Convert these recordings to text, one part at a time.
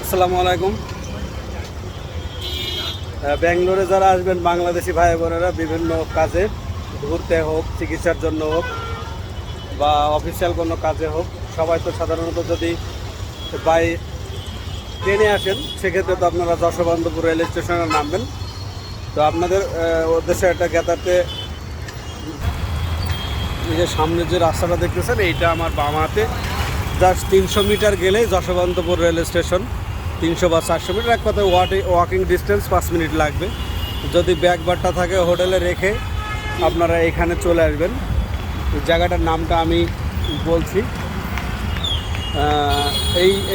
আসসালামু আলাইকুম। ব্যাঙ্গালোরে যারা আসবেন বাংলাদেশি ভাই বোনেরা বিভিন্ন কাজে ঘুরতে হোক, চিকিৎসার জন্য হোক বা অফিসিয়াল কোনো কাজে হোক, সবাই তো সাধারণত যদি বাই ট্রেনে আসেন সেক্ষেত্রে তো আপনারা যশোবন্তপুর রেল স্টেশনে নামবেন। তো আপনাদের উদ্দেশ্যে একটা জ্ঞাতার্থে এই যে সামনে যে রাস্তাটা দেখতেছেন এইটা আমার বাম হাতে, জাস্ট 300 মিটার গেলেই যশোবন্তপুর রেল স্টেশন। 300 বা 400 মিটার, এক কথায় ওয়াকিং ডিস্টেন্স 5 মিনিট লাগবে। যদি ব্যাগবারটা থাকে হোটেলে রেখে আপনারা এখানে চলে আসবেন। জায়গাটার নামটা আমি বলছি,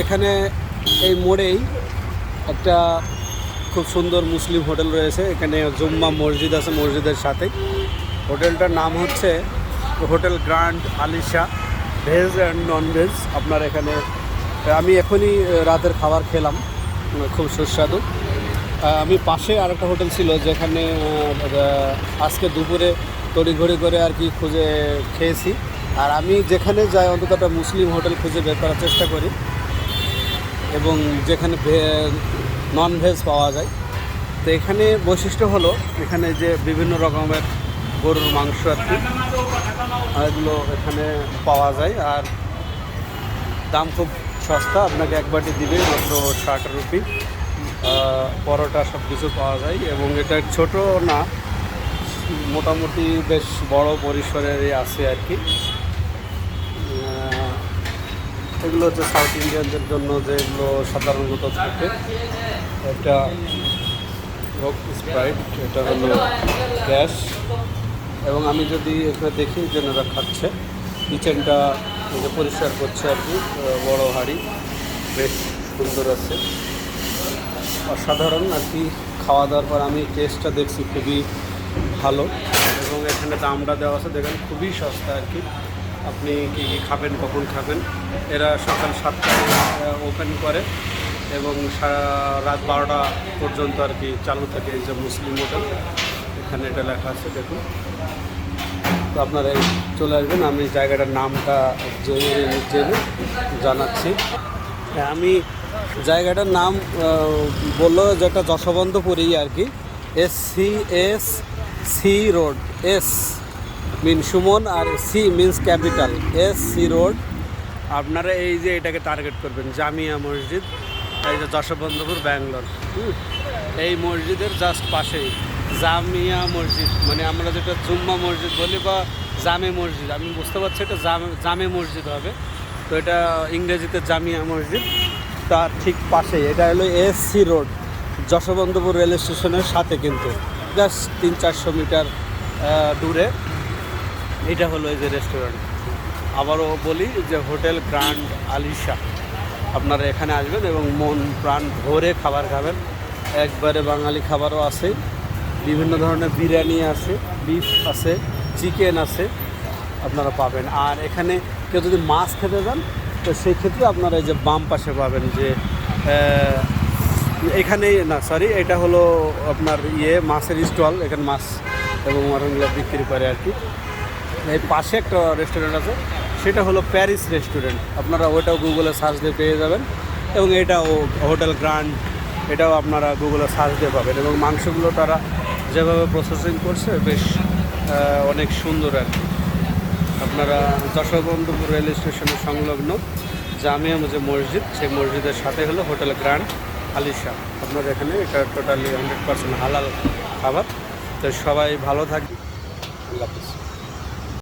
এখানে এই মোড়েই একটা খুব সুন্দর মুসলিম হোটেল রয়েছে। এখানে জুম্মা মসজিদ আছে, মসজিদের সাথে। হোটেলটার নাম হচ্ছে hotel grand Alisha, veg and non veg. আপনার এখানে আমি এখনই রাতের খাবার খেলাম, খুব সুস্বাদু। আমি পাশে আরেকটা হোটেল ছিল যেখানে আজকে দুপুরে তড়িঘড়ি করে আর কি খুঁজে খেয়েছি। আর আমি যেখানে যাই অন্তত একটা মুসলিম হোটেল খুঁজে বের করার চেষ্টা করি, এবং যেখানে নন ভেজ পাওয়া যায়। তো এখানে বৈশিষ্ট্য হলো এখানে যে বিভিন্ন রকমের গরুর মাংস আর কি এগুলো এখানে পাওয়া যায়, আর দাম খুব সস্তা। আপনাকে এক বাটি দিবে মাত্র 60 রুপি। পরোটা সব কিছু পাওয়া যায়, এবং এটা ছোট না, মোটামুটি বেশ বড় পরিসরেরই আছে আর কি। এগুলো হচ্ছে সাউথ ইন্ডিয়ানদের জন্য যেগুলো সাধারণত থাকে। এটা স্প্রাইট, এটা হলো গ্যাস। এবং আমি যদি এখানে দেখি যে ওরা খাচ্ছে, কিচেনটা পরিষ্কার করছে আর কি। বড় হাঁড়ি, বেশ সুন্দর আছে, অসাধারণ আর কি। খাওয়া দাওয়ার পর আমি টেস্টটা দেখছি খুবই ভালো, এবং এখানে দামটা দেওয়া আছে দেখেন, খুবই সস্তা আর কি। আপনি কী কী খাবেন, কখন খাবেন, এরা সকাল 7টায় ওপেন করে এবং রাত 12টা পর্যন্ত আর কি চালু থাকে। এই যে মুসলিম হোটেল, এখানে এটা লেখা আছে দেখুন। তো আপনারা চলে আসবেন, আমি জায়গাটার নামটা জেনে জানাচ্ছি। আমি জায়গাটার নাম বললো যেটা যশোবন্তপুরেই আর কি। SC road, S mean Suman আর C means capital, SC road. আপনারা এই যে এটাকে টার্গেট করবেন, জামিয়া মসজিদ, এই যে যশোবন্তপুর ব্যাঙ্গালোর। এই মসজিদের জাস্ট পাশেই জামিয়া মসজিদ, মানে আমরা যেটা জুম্মা মসজিদ বলি বা জামে মসজিদ, আমি বুঝতে পারছি এটা জামে মসজিদ হবে। তো এটা ইংরেজিতে জামিয়া মসজিদ, তার ঠিক পাশেই। এটা হলো SC রোড, যশোবন্তপুর রেল স্টেশনের সাথে, কিন্তু জাস্ট 300-400 মিটার দূরে। এটা হলো এই যে রেস্টুরেন্ট। আবারও বলি যে হোটেল গ্র্যান্ড আলিশা। আপনারা এখানে আসবেন এবং মন প্রাণ ভরে খাবার খাবেন। একবারে বাঙালি খাবারও আছে, বিভিন্ন ধরনের বিরিয়ানি আছে, বিফ আছে, চিকেন আছে, আপনারা পাবেন। আর এখানে কেউ যদি মাছ খেতে যান তো সেই ক্ষেত্রে আপনারা এই যে বাম পাশে পাবেন যে এখানেই না, সরি, এটা হলো আপনার মাছের স্টল। এখানে মাছ এবং মটনগুলো বিক্রি করে আর কি। এই পাশে একটা রেস্টুরেন্ট আছে, সেটা হলো প্যারিস রেস্টুরেন্ট। আপনারা ওইটাও গুগলে সার্চ দিয়ে পেয়ে যাবেন, এবং এটাও হোটেল গ্র্যান্ড, এটাও আপনারা গুগলে সার্চ দিয়ে পাবেন। এবং মাংসগুলো তারা যেভাবে প্রসেসিং করছে বেশ অনেক সুন্দর আর কি। আপনারা যশোবন্তপুর রেল স্টেশনের সংলগ্ন জামিয়া যে মসজিদ, সেই মসজিদের সাথে হলো হোটেল গ্র্যান্ড আলিশা। আপনারা এখানে এটা টোটালি 100% হালাল খাবার। তো সবাই ভালো থাকবে, আল্লাহ হাফেজ।